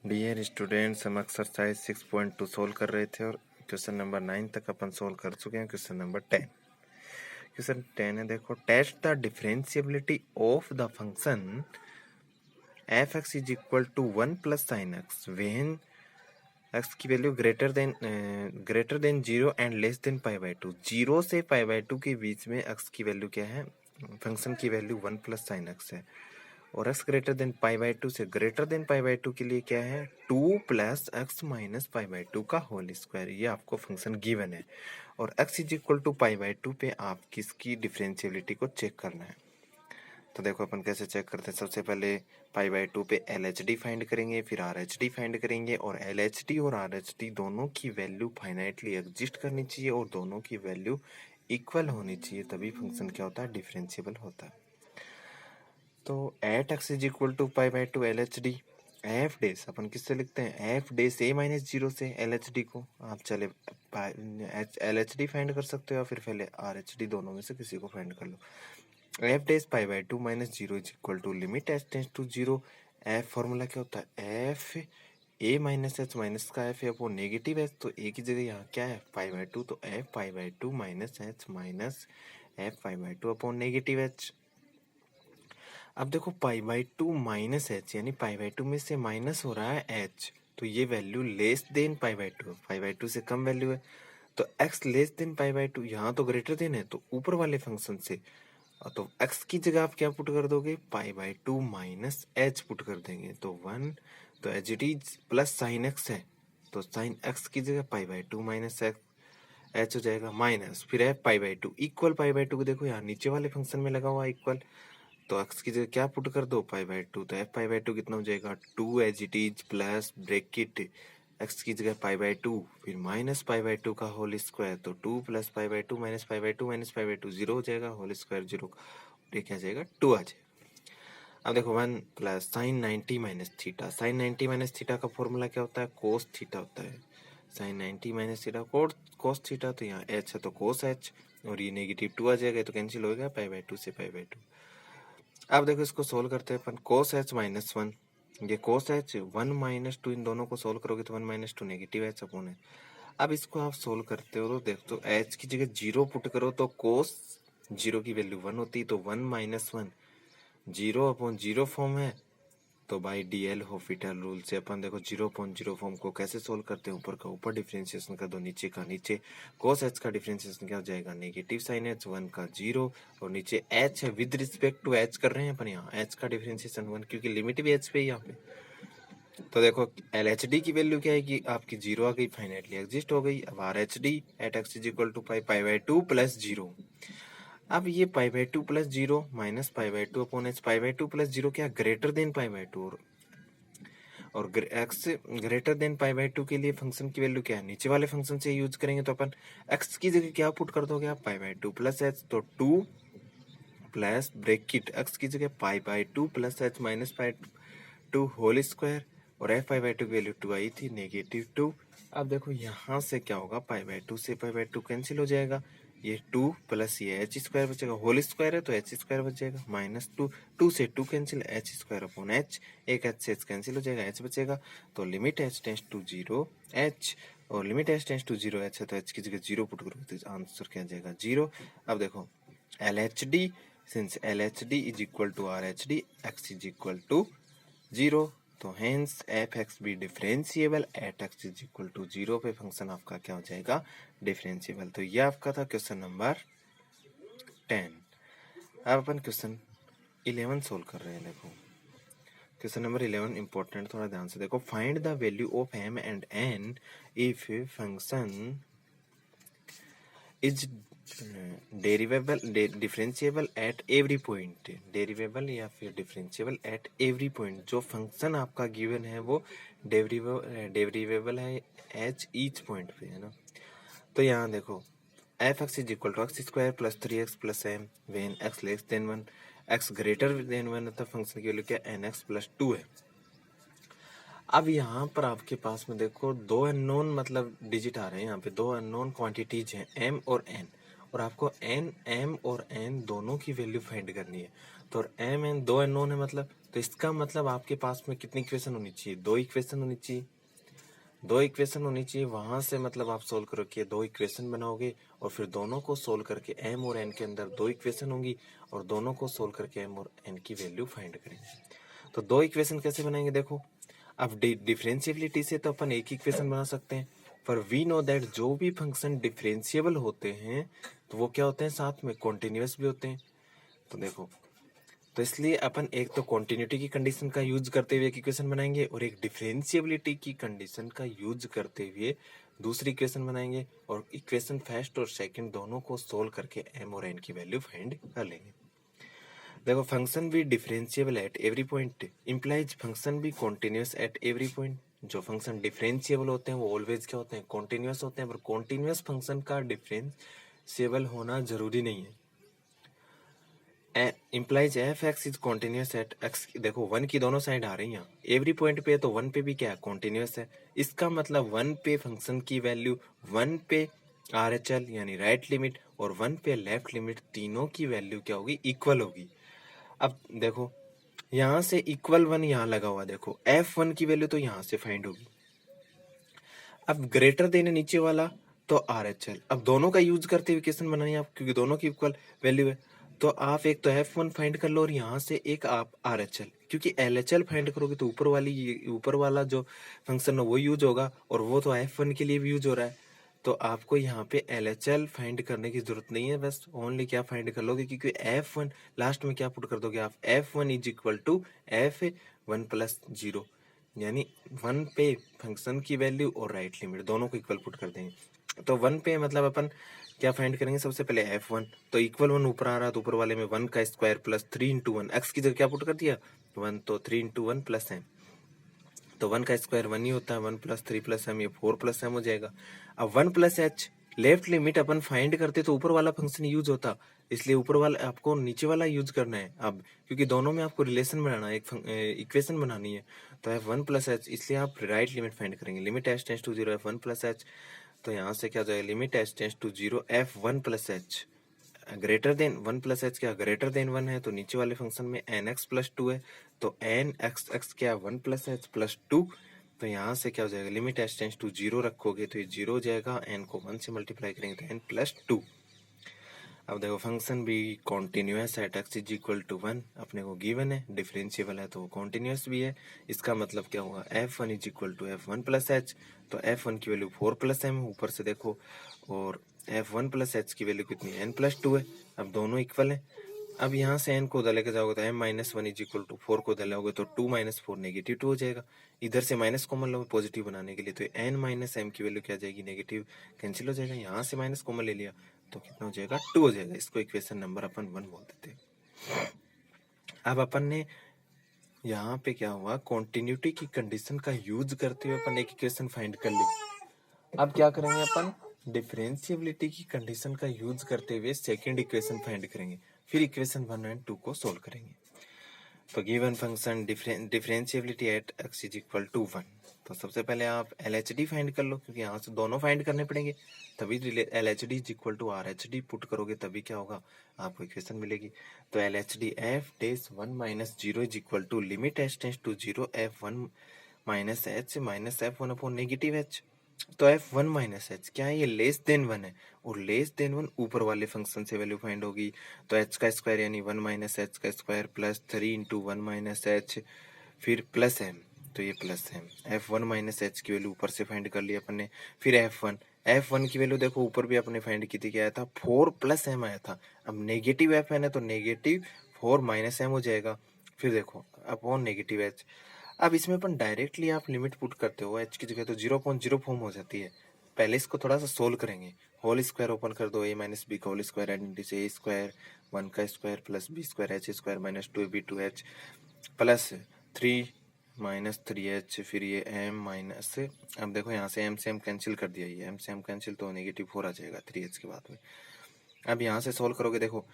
Dear students, हम exercise 6.2 solve कर रहे थे और क्वेश्चन नंबर 9 तक अपन सोल्व कर चुके हैं। क्वेश्चन नंबर 10 है। देखो, test the differentiability of the function f x is equal to 1 plus sine x when x की value greater than 0 and less than π/2। 0 से π/2 के बीच में एक्स की वैल्यू क्या है? फंक्शन की वैल्यू 1 प्लस साइन एक्स है। और x ग्रेटर देन π/2 से ग्रेटर देन π/2 के लिए क्या है? 2 प्लस एक्स माइनस π/2 का होल स्क्वायर। ये आपको फंक्शन गिवन है और x इज इक्वल टू π/2 पे आप किसकी डिफरेंशियबिलिटी को चेक करना है। तो देखो अपन कैसे चेक करते हैं। सबसे पहले π/2 पे LHD फाइंड करेंगे, फिर RHD फाइंड करेंगे और LHD और RHD दोनों की वैल्यू फाइनाइटली एग्जिस्ट करनी चाहिए और दोनों की वैल्यू इक्वल होनी चाहिए, तभी फंक्शन क्या होता है? डिफरेंशिएबल होता है। तो at x is equal to π/2 LHD f dash अपन किससे लिखते हैं? एफ डेस a-0 से LHD को आप चले LHD फाइंड कर सकते हो या फिर पहले RHD, दोनों में से किसी को फाइंड कर लो। F dash π/2 - 0 is equal to limit h tends to 0। F formula क्या होता है? F a minus h minus का एफ है वो नेगेटिव है, तो a की जगह यहाँ क्या है? π/2, तो f π/2 minus h minus f π/2 upon negative h। अब देखो π/2 माइनस एच, यानी π/2 में से माइनस हो रहा है एच, तो ये वैल्यू लेस देन π/2, π/2 से कम वैल्यू है। तो x लेस देन π/2, यहाँ तो ग्रेटर देन है तो ऊपर वाले फंक्शन से, तो x की जगह आप क्या पुट कर दोगे? π/2 माइनस एच पुट कर देंगे, तो 1, तो H it is plus sine x है, तो साइन एक्स की जगह π/2 माइनस एच हो जाएगा, माइनस फिर है π/2 इक्वल π/2 को देखो यहाँ नीचे वाले फंक्शन में लगा हुआ इक्वल, तो x की जगह क्या पुट कर दो? π/2, तो f π/2 कितना हो जाएगा? 2 as it is plus bracket x की जगह π/2 फिर माइनस π/2 का होल स्क्वायर, तो 2 प्लस π/2 माइनस π/2 माइनस π/2 0 हो जाएगा, होल स्क्वायर 0, ये क्या जाएगा? 2 आ जाएगा। अब देखो 1 plus sine 90 minus theta. Sine 90 minus theta का फॉर्मूला क्या होता है? कोस थीटा होता है। Sine 90 minus theta cos theta, तो यहाँ h है तो कोस h, और ये नेगेटिव 2 आ जाएगा, तो कैंसिल हो गया π/2 से π/2। अब देखो इसको सोल्व करते हैं अपन। कोस एच माइनस 1, ये कोस एच 1 माइनस 2, इन दोनों को सोल्व करोगे तो 1 माइनस 2 नेगेटिव एच अपॉन है। अब इसको आप सोल्व करते हो तो देखो, तो एच की जगह 0 पुट करो तो कोस 0 की वैल्यू 1 होती है, तो 1 माइनस 1 0 अपॉन 0 फॉर्म है, तो बाई DL हॉस्पिटल रूल से अपन देखो 0.0 फॉर्म को कैसे सोल्व करते हैं? ऊपर का ऊपर डिफरेंशिएशन कर दो, नीचे का नीचे। कोस एच का डिफरेंशिएशन क्या हो जाएगा? नेगेटिव साइन एच, 1 का 0, और नीचे एच है, विद रिस्पेक्ट टू एच कर रहे हैं अपन यहाँ, एच का डिफरेंशिएशन 1, क्योंकि लिमिट भी एच पे ही यहाँ पे। तो देखो LHD की वैल्यू क्या है कि आपकी 0 आ गई, फाइनाइटली एग्जिस्ट हो गई। अब RHD at x is equal to π/2 plus 0। अब ये π/2 plus 0 minus π/2 upon h, π/2 plus 0 क्या? ग्रेटर देन π/2, और x ग्रेटर देन π/2 के लिए फंक्शन की वैल्यू क्या है? नीचे वाले फंक्शन से यूज करेंगे, तो अपन x की जगह क्या पुट कर दोगे आप? π/2 प्लस h, तो 2 प्लस ब्रैकेट x की जगह π/2 plus h minus π/2 whole square, और f π/2 की वैल्यू 2 आई थी, नेगेटिव 2। अब देखो यहाँ से क्या होगा? π/2 से π/2 कैंसिल हो जाएगा, ये 2 प्लस ये एच स्क्वायर बचेगा, होल स्क्वायर है तो एच स्क्वायर बचेगा, माइनस 2, 2 से 2 cancel, h square upon h, एक एच से एच कैंसिल हो जाएगा, एच बचेगा, तो limit h tends to 0 h, और limit h tends to 0 h है तो एच की जगह 0 पुट करोगे तो आंसर क्या जाएगा? 0। अब देखो LHD, since LHD is equal to RHD, x is equal to 0, तो hence F X be differentiable at x is equal to 0 पे फंक्शन आपका क्या हो जाएगा? डिफरेंशिएबल। तो ये आपका था क्वेश्चन नंबर 10। अब अपन क्वेश्चन 11 सोल्व कर रहे हैं। देखो क्वेश्चन नंबर 11 इंपॉर्टेंट, थोड़ा ध्यान से देखो। Find the value of m and n if function is differentiable at every point. Derivable या फिर डिफरेंशिएबल एट एवरी पॉइंट, जो फंक्शन आपका गिवन है वो डेरिवेबल है एच ईच पॉइंट पे, है ना। तो यहाँ देखो F x is equal to X square plus 3x plus m when X less than 1, X greater than 1 तो फंक्शन की वैल्यू क्या? nx प्लस 2 है। अब यहाँ पर आपके पास में देखो दो अननोन मतलब डिजिट आ रहे हैं, यहाँ पे दो अननोन क्वांटिटीज हैं m और n, और आपको m और n दोनों की वैल्यू फाइंड करनी है। तो m n दो अननोन है मतलब, तो इसका मतलब आपके पास में कितनी इक्वेशन होनी चाहिए, दो इक्वेशन होनी चाहिए, दो इक्वेशन होनी चाहिए। वहां से मतलब आप सोल्व करोगे, दो इक्वेशन बनाओगे और फिर दोनों को सोल्व करके एम और एन के अंदर दो इक्वेशन होंगी और दोनों को सोल्व करके एम और एन की वैल्यू फाइंड करेंगे। तो दो इक्वेशन कैसे बनाएंगे देखो, अब डिफरेंशिएबिलिटी से तो अपन एक इक्वेशन बना सकते हैं, पर वी नो दैट जो भी फंक्शन डिफरेंशिएबल होते हैं तो वो क्या होते हैं, साथ में कॉन्टिन्यूअस भी होते हैं। तो देखो, तो इसलिए अपन एक तो कॉन्टिन्यूटी की कंडीशन का यूज करते हुए एक इक्वेशन बनाएंगे और एक डिफरेंशिएबिलिटी की कंडीशन का यूज करते हुए दूसरी इक्वेशन बनाएंगे और इक्वेशन फर्स्ट और सेकंड दोनों को सोल्व करके एम और एन की वैल्यू फाइंड कर लेंगे। देखो, फंक्शन भी differentiable at every point implies function भी कॉन्टिन्यूअस एट एवरी पॉइंट। जो फंक्शन डिफरेंशिएबल होते हैं वो ऑलवेज क्या होते हैं, कॉन्टिन्यूअस होते हैं, पर कॉन्टिन्यूअस फंक्शन का डिफरेंशिएबल होना जरूरी नहीं है। Implies F x is continuous at X. देखो, वन की दोनों साइड आ रही हैं एवरी पॉइंट पे, तो वन पे भी क्या है, कॉन्टिन्यूअस है। इसका मतलब वन पे फंक्शन की वैल्यू, वन पे आर एच एल यानी राइट लिमिट और वन पे लेफ्ट लिमिट, तीनों की वैल्यू क्या होगी, इक्वल होगी। अब देखो, यहाँ से इक्वल वन यहाँ लगा हुआ, देखो एफ वन की वैल्यू तो यहाँ से फाइंड होगी। अब ग्रेटर देन है नीचे वाला तो आर एच एल। अब दोनों का यूज करते हुए इक्वेशन बनानी है आप, क्योंकि दोनों की इक्वल वैल्यू है। तो आप एक तो एफ वन फाइंड कर लो और यहाँ से एक आप आर एच एल, क्योंकि एल एच एल फाइंड करोगे तो ऊपर वाला जो फंक्शन है वो यूज होगा और वो तो एफ वन के लिए भी यूज हो रहा है। तो आपको यहाँ पे एल एच एल फाइंड करने की जरूरत नहीं है, बस ओनली क्या फाइंड कर लोगे, क्योंकि एफ वन लास्ट में क्या पुट कर दोगे आप, F one is equal to F one plus zero, यानी वन पे फंक्शन की वैल्यू और राइट लिमिट दोनों को इक्वल पुट कर देंगे। तो वन पे मतलब अपन क्या फाइंड करेंगे, सबसे पहले एफ वन, तो इक्वल वन ऊपर आ रहा तो ऊपर वाले में वन का square plus three into one, x की जगह क्या पुट कर दिया वन, तो three into one plus m, तो वन का स्क्वायर वन ही होता है, one plus three plus m, ये फोर प्लस एम हो जाएगा। अब one plus h, left limit अपन फाइंड करते तो ऊपर वाला फंक्शन यूज होता, इसलिए ऊपर वाला आपको नीचे वाला यूज करना है अब, क्योंकि दोनों में आपको रिलेशन बनाना है, एक इक्वेशन बनानी है। तो एफ वन प्लस एच, इसलिए आप राइट लिमिट फाइंड करेंगे, limit h tends to zero f one plus h. तो यहाँ से क्या हो जाएगा, limit h tends to zero f one plus h greater than one plus h, क्या ग्रेटर देन वन है तो नीचे वाले फंक्शन में एन एक्स प्लस टू है, तो एन एक्स एक्स क्या one plus h plus two. तो यहाँ से क्या हो जाएगा, limit h tends to zero रखोगे तो ये जीरो हो जाएगा, एन को वन से मल्टीप्लाई करेंगे तो एन प्लस टू। अब देखो, फंक्शन भी कॉन्टिन्यूअस है, x is equal to one अपने को गिवन है, डिफरेंशिएबल है तो कॉन्टिन्यूअस भी है। इसका मतलब क्या होगा, f one is equal to F one plus h, तो एफ वन की वैल्यू फोर प्लस एम ऊपर से देखो, और एफ वन प्लस एच की वैल्यू कितनी है, एन प्लस टू है। अब दोनों इक्वल है। अब यहाँ से एन को उधर लेके जाओगे तो m minus one is equal to four को उधर लाओगे तो two minus four negative two हो जाएगा। इधर से माइनस कॉमन लोगे पॉजिटिव बनाने के लिए, तो एन माइनस एम की वैल्यू क्या जाएगी, नेगेटिव, कैंसिल हो जाएगा। यहाँ से माइनस कॉमन ले लिया तो कितना हो जाएगा, टू हो जाएगा। इसको इक्वेशन नंबर अपन वन बोल देते हैं। अब अपन ने यहाँ पे क्या हुआ, कॉन्टिन्यूटी की कंडीशन का यूज करते हुए अपन एक इक्वेशन फाइंड कर ली। अब क्या करेंगे अपन, डिफरेंशिएबिलिटी की कंडीशन का यूज करते हुए सेकंड इक्वेशन फाइंड करेंगे, फिर इक्वेशन वन एंड टू को सोल्व करेंगे। तो given function differentiability at x is equal to one, तो सबसे पहले आप एल एच डी फाइंड कर लो, क्योंकि यहाँ से दोनों फाइंड करने पड़ेंगे, तभी L H D is equal to R H D put करोगे तभी क्या होगा, आपको इक्वेशन मिलेगी। तो L H D f dash one minus zero is equal to limit h tends to zero f one minus f one upon negative h. तो f one minus h क्या है, ये लेस देन वन है, और less than one ऊपर वाले function से value find होगी। तो एच का स्क्वायर यानी वन माइनस एच का square plus three into one minus h, फिर प्लस एम, तो ये plus m. F one minus h की वैल्यू ऊपर से फाइंड कर ली अपन ने, फिर एफ वन की वैल्यू देखो ऊपर भी अपने फाइंड की थी, क्या आया था, फोर प्लस एम आया था। अब नेगेटिव एफ एन है तो नेगेटिव फोर माइनस एम हो जाएगा, फिर देखो अपॉन नेगेटिव एच। अब इसमें अपन डायरेक्टली आप लिमिट पुट करते हो, एच की जगह तो 0.0 फॉर्म हो जाती है। पहले इसको थोड़ा सा सोल्व करेंगे, होल स्क्वायर ओपन कर दो, ए माइनस बी का होल स्क्वायर आइडेंटिटी से ए स्क्वायर वन का square plus b square h square minus two b two h plus three minus three h, फिर ये एम माइनस, अब देखो यहाँ से एम कैंसिल कर दिया, ये एम से एम कैंसिल तो नेगेटिव फोर आ जाएगा थ्री एच के बाद में। अब यहाँ से सोल्व करोगे, देखो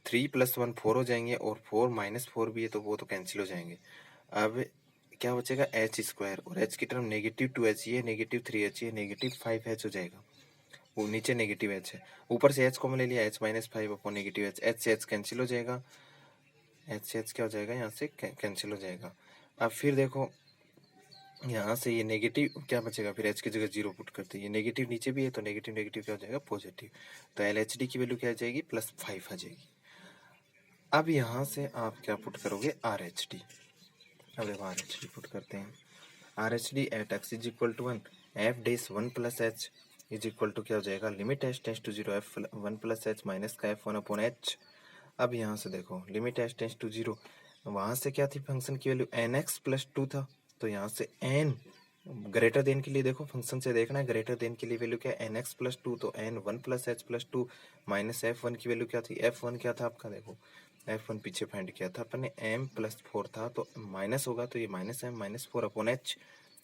थ्री प्लस वन फोर हो जाएंगे, और फोर माइनस फोर भी है तो वो तो कैंसिल हो जाएंगे। अब क्या बचेगा, एच स्क्वायर, और एच की टर्म नेगेटिव टू एच, ये नेगेटिव थ्री एच, ये नेगेटिव फाइव एच हो जाएगा। वो नीचे नेगेटिव एच है, ऊपर से एच कॉमन ले लिया, H minus five upon negative H, H से एच कैंसिल हो जाएगा, एच से एच क्या हो जाएगा, यहाँ से कैंसिल हो जाएगा। अब फिर देखो यहाँ से ये नेगेटिव क्या बचेगा, फिर एच की जगह जीरो पुट करते हैं, ये नेगेटिव नीचे भी है तो नेगेटिव नेगेटिव क्या हो जाएगा, पॉजिटिव। तो एल एच डी की वैल्यू क्या आ जाएगी, +5 आ जाएगी। अब यहाँ से आप क्या पुट करोगे, आर एच डी। अब देखो आर एच डी पुट करते हैं, R H D at x is equal to 1 f dash 1 + h is equal to क्या हो जाएगा, limit h tends to 0 f 1 + h minus का एफ 1/h। अब यहाँ से देखो लिमिट एच टेंस टू 0, वहाँ से क्या थी फंक्शन की वैल्यू, एन एक्स प्लस 2 था, तो यहाँ से एन ग्रेटर देन के लिए देखो फंक्शन से देखना है, ग्रेटर देन के लिए वैल्यू क्या है, एन एक्स प्लस 2, तो n 1 + h plus 2 minus f 1 की वैल्यू क्या थी, एफ 1 क्या था आपका, देखो एफ 1 पीछे फाइंड किया था अपन ने, एम +4 था तो माइनस होगा, तो ये -m -4/h,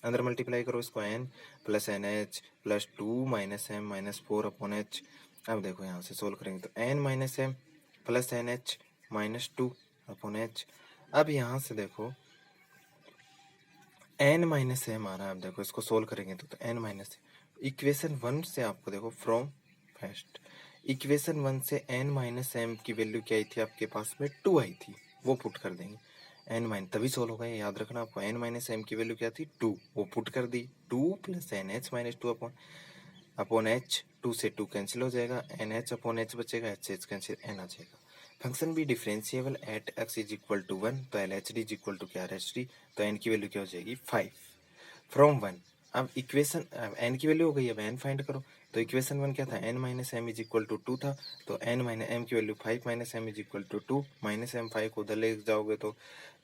अंदर मल्टीप्लाई करो इसको, n plus n h plus 2 -m -4/h। अब देखो यहाँ से सोल्व करेंगे तो n -m plus n h -2/h। अब यहाँ से देखो n -m आ रहा है, अब देखो इसको सोल्व करेंगे तो n इक्वेशन 1 से आपको देखो फ्रॉम फर्स्ट इक्वेशन 1 से n -m की वैल्यू क्या आई थी आपके पास में, 2 आई थी, वो पुट कर देंगे n तभी सोल्व होगा, याद रखना आपको, n -m की वैल्यू क्या थी 2, वो पुट कर दी, 2 + nh -2 अपॉन h, 2 से 2 कैंसिल हो जाएगा, nh अपॉन h बचेगा, h से h कैंसिल, n आ जाएगा। फंक्शन भी differentiable at x is equal to 1, तो L H D is equal to क्या, आर एच डी, तो n की वैल्यू क्या हो जाएगी 5 फ्रॉम 1। अब इक्वेशन n की वैल्यू हो गई, अब n फाइंड करो, तो इक्वेशन 1 क्या था, n -m is equal to 2 था, तो n -m की value 5 -m is equal to 2, -m 5 को उधर ले जाओगे तो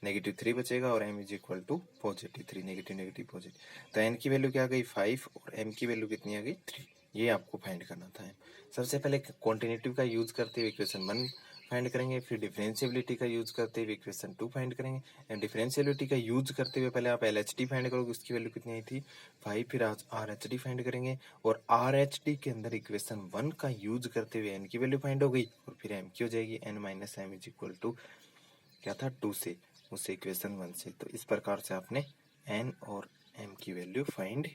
-3 बचेगा और m is equal to +3, negative negative positive, तो n की वैल्यू क्या आ गई 5 और m की वैल्यू कितनी आ गई 3, ये आपको फाइंड करना था। सबसे पहले क्वांटिटेटिव का यूज करते हुए इक्वेशन 1 फाइंड करेंगे, फिर डिफरेंशिएबिलिटी का यूज करते हुए इक्वेशन 2 फाइंड करेंगे। डिफरेंशिएबिलिटी का यूज करते हुए पहले आप एल एच डी फाइंड करोगे, उसकी वैल्यू कितनी आई थी 5, फिर आज आर एच डी फाइंड करेंगे, और आर एच डी के अंदर इक्वेशन 1 का यूज करते हुए एन की वैल्यू फाइंड हो गई, और फिर एम की हो जाएगी n -m is equal to क्या था 2 से, उससे इक्वेशन 1 से, तो इस प्रकार से आपने n और m की वैल्यू फाइंड